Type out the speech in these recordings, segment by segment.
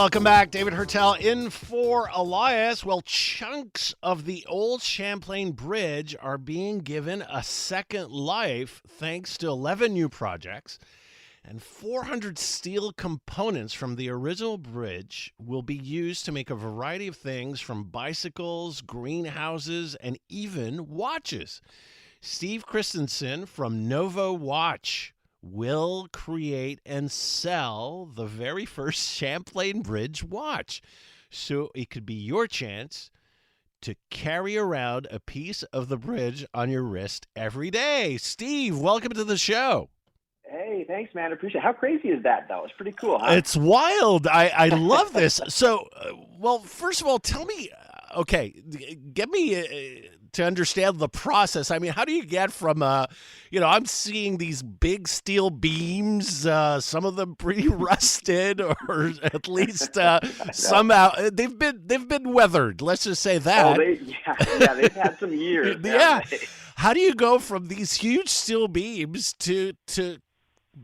Welcome back. David Hertel in for Elias. Well, chunks of the old Champlain Bridge are being given a second life thanks to 11 new projects. And 400 steel components from the original bridge will be used to make a variety of things from bicycles, greenhouses, and even watches. Steve Christensen from NOVO Watch will create and sell the very first Champlain Bridge watch. So it could be your chance to carry around a piece of the bridge on your wrist every day. Steve, welcome to the show. Hey, thanks, man. I appreciate it. How crazy is that, though? It's pretty cool, huh? It's wild. I love this. So, well, first of all, tell me, get me to understand the process. I mean, how do you get from, I'm seeing these big steel beams, some of them pretty rusted, or at least somehow they've been weathered. Let's just say that. Oh, they've had some years. Yeah. How do you go from these huge steel beams to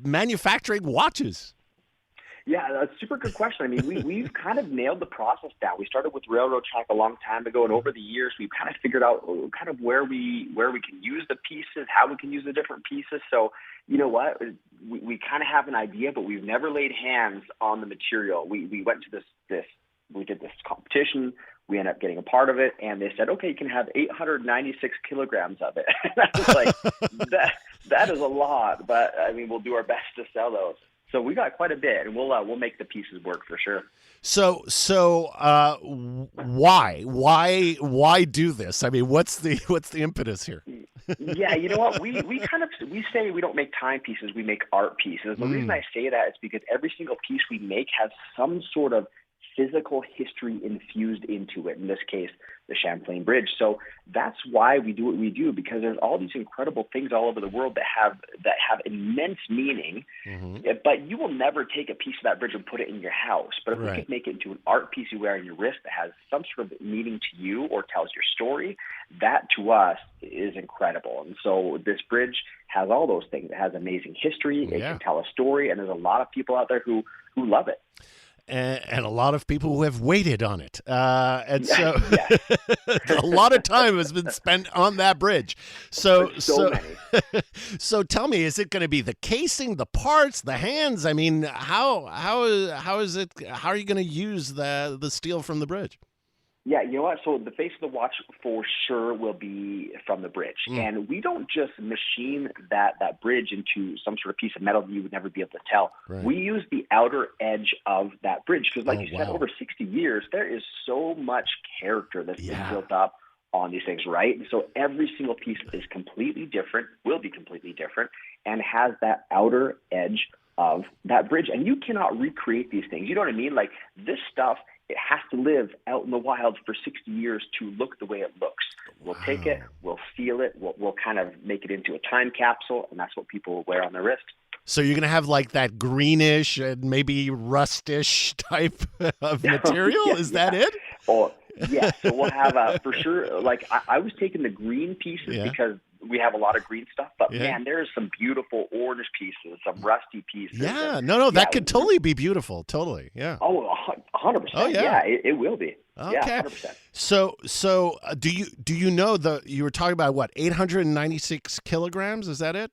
manufacturing watches? Yeah, that's a super good question. I mean, we've kind of nailed the process down. We started with railroad track a long time ago, and over the years, we've kind of figured out kind of where we can use the pieces, how we can use the different pieces. So, you know what? We kind of have an idea, but we've never laid hands on the material. We went to we did this competition. We ended up getting a part of it, and they said, okay, you can have 896 kilograms of it. And I was like, that is a lot, but I mean, we'll do our best to sell those. So we got quite a bit, and we'll make the pieces work for sure. So why do this? I mean, what's the impetus here? Yeah, you know what? We say we don't make timepieces, we make art pieces. The reason I say that is because every single piece we make has some sort of physical history infused into it, in this case, the Champlain Bridge. So that's why we do what we do, because there's all these incredible things all over the world that have immense meaning, but you will never take a piece of that bridge and put it in your house. But if we could make it into an art piece you wear on your wrist that has some sort of meaning to you or tells your story, that to us is incredible. And so this bridge has all those things. It has amazing history, it can tell a story, and there's a lot of people out there who love it. And a lot of people who have waited on it. So a lot of time has been spent on that bridge. So many. So tell me, is it going to be the casing, the parts, the hands? I mean, how is it? How are you going to use the steel from the bridge? Yeah, you know what? So the face of the watch for sure will be from the bridge. And we don't just machine that bridge into some sort of piece of metal that you would never be able to tell. We use the outer edge of that bridge because, like you said, over 60 years, there is so much character that's been built up on these things, right? And so every single piece is completely different, will be completely different, and has that outer edge of that bridge. And you cannot recreate these things. You know what I mean? Like this stuff, it has to live out in the wild for 60 years to look the way it looks. We'll take it, we'll seal it, we'll kind of make it into a time capsule, and that's what people will wear on their wrist. So you're going to have like that greenish and maybe rustish type of material? Is that it? Oh, yeah. So we'll have, for sure, like I was taking the green pieces because we have a lot of green stuff, but man, there's some beautiful orange pieces, some rusty pieces. That could totally be beautiful. Totally. Yeah. Oh, 100%. Oh, yeah. It will be. Okay. Yeah, 100%. So do you know you were talking about what, 896 kilograms? Is that it?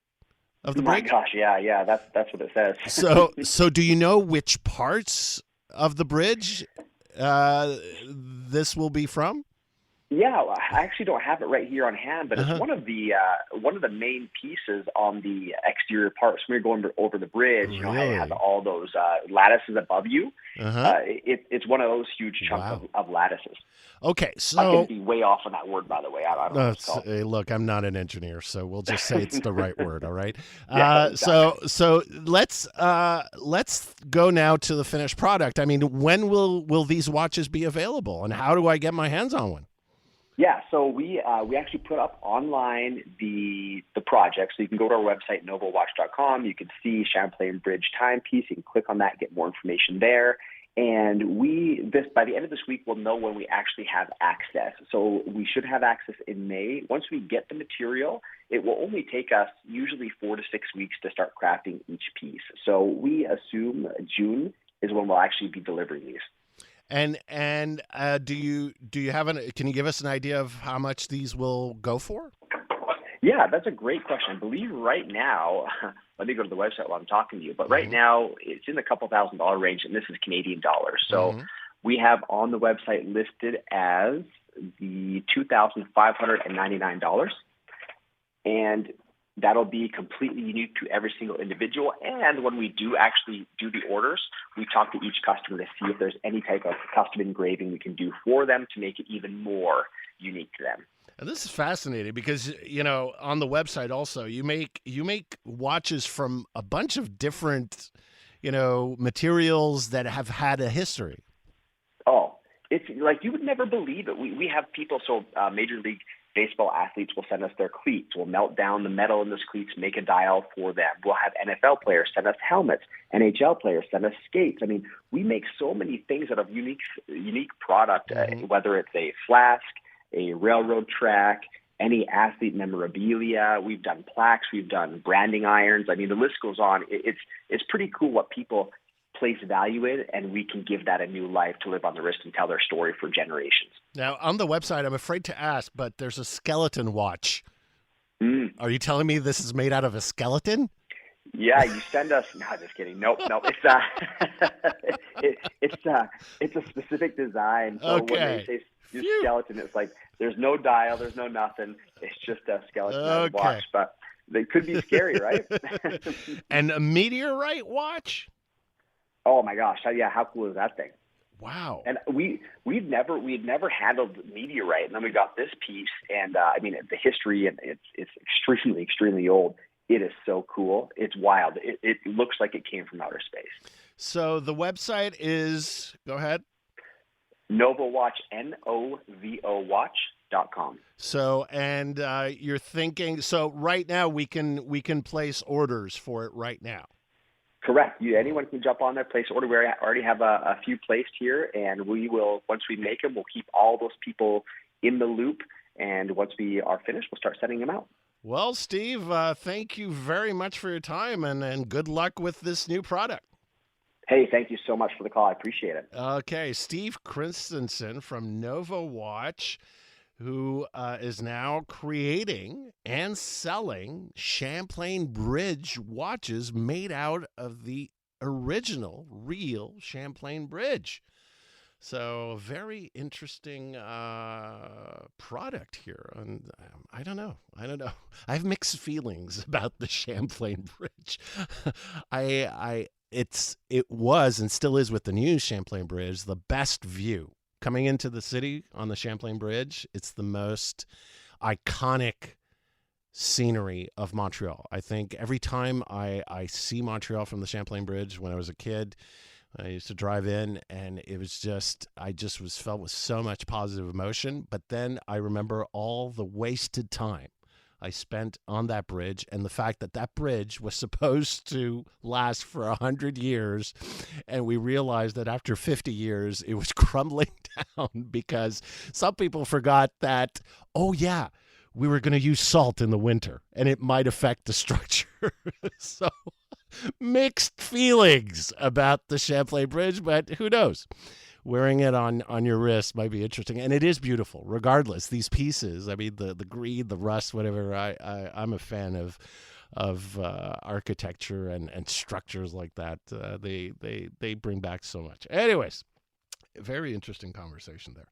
Of the bridge? My gosh, yeah. That's what it says. So do you know which parts of the bridge this will be from? Yeah, I actually don't have it right here on hand, but it's one of the main pieces on the exterior parts. When you're going over the bridge, you know, it has all those lattices above you. It's one of those huge chunks of lattices. Okay, so I could be way off on that word, by the way. I don't know. Hey, look, I'm not an engineer, so we'll just say it's the right word. All right. Exactly. So let's go now to the finished product. I mean, when will these watches be available, and how do I get my hands on one? Yeah, so we actually put up online the project. So you can go to our website, novowatch.com. You can see Champlain Bridge timepiece. You can click on that and get more information there. And by the end of this week, we'll know when we actually have access. So we should have access in May. Once we get the material, it will only take us usually 4 to 6 weeks to start crafting each piece. So we assume June is when we'll actually be delivering these. And do you have can you give us an idea of how much these will go for? Yeah, that's a great question. I believe right now, let me go to the website while I'm talking to you, but right now it's in the couple $1,000 range, and this is Canadian dollars. So we have on the website listed as the $2,599, and that'll be completely unique to every single individual. And when we do actually do the orders, we talk to each customer to see if there's any type of custom engraving we can do for them to make it even more unique to them. And this is fascinating because, on the website also, you make watches from a bunch of different, materials that have had a history. Oh, it's like you would never believe it. We have people, Major League Baseball athletes will send us their cleats. We'll melt down the metal in those cleats, make a dial for them. We'll have NFL players send us helmets. NHL players send us skates. I mean, we make so many things out of unique product, whether it's a flask, a railroad track, any athlete memorabilia. We've done plaques. We've done branding irons. I mean, the list goes on. It's pretty cool what people place value in, and we can give that a new life to live on the wrist and tell their story for generations. Now, on the website, I'm afraid to ask, but there's a skeleton watch. Are you telling me this is made out of a skeleton? Yeah, you send us. No, just kidding. Nope. It's a specific design. So when they say skeleton, it's like there's no dial, there's no nothing. It's just a skeleton watch, but they could be scary, right? And a meteorite watch? Oh my gosh! Yeah, how cool is that thing? Wow! And we'd never handled meteorite, and then we got this piece, and I mean the history, and it's extremely old. It is so cool. It's wild. It looks like it came from outer space. So the website is, go ahead. NOVO Watch, NOVO Watch.com. So, and you're thinking, so right now we can place orders for it right now. Correct. Anyone can jump on there, place order. We already have a few placed here, and we will, once we make them, we'll keep all those people in the loop. And once we are finished, we'll start sending them out. Well, Steve, thank you very much for your time, and good luck with this new product. Hey, thank you so much for the call. I appreciate it. Okay, Steve Christensen from NOVO Watch, who is now creating and selling Champlain Bridge watches made out of the original, real Champlain Bridge. So, very interesting product here. And I don't know. I have mixed feelings about the Champlain Bridge. It was and still is with the new Champlain Bridge, the best view. Coming into the city on the Champlain Bridge, it's the most iconic scenery of Montreal. I think every time I see Montreal from the Champlain Bridge when I was a kid, I used to drive in, and it was I was felt with so much positive emotion. But then I remember all the wasted time I spent on that bridge, and the fact that that bridge was supposed to last for 100 years, and we realized that after 50 years, it was crumbling down because some people forgot that, we were going to use salt in the winter, and it might affect the structure. So mixed feelings about the Champlain Bridge, but who knows? Wearing it on your wrist might be interesting, and it is beautiful. Regardless, these pieces, I mean, the green, the rust, whatever. I'm a fan of architecture and structures like that. They bring back so much. Anyways, very interesting conversation there.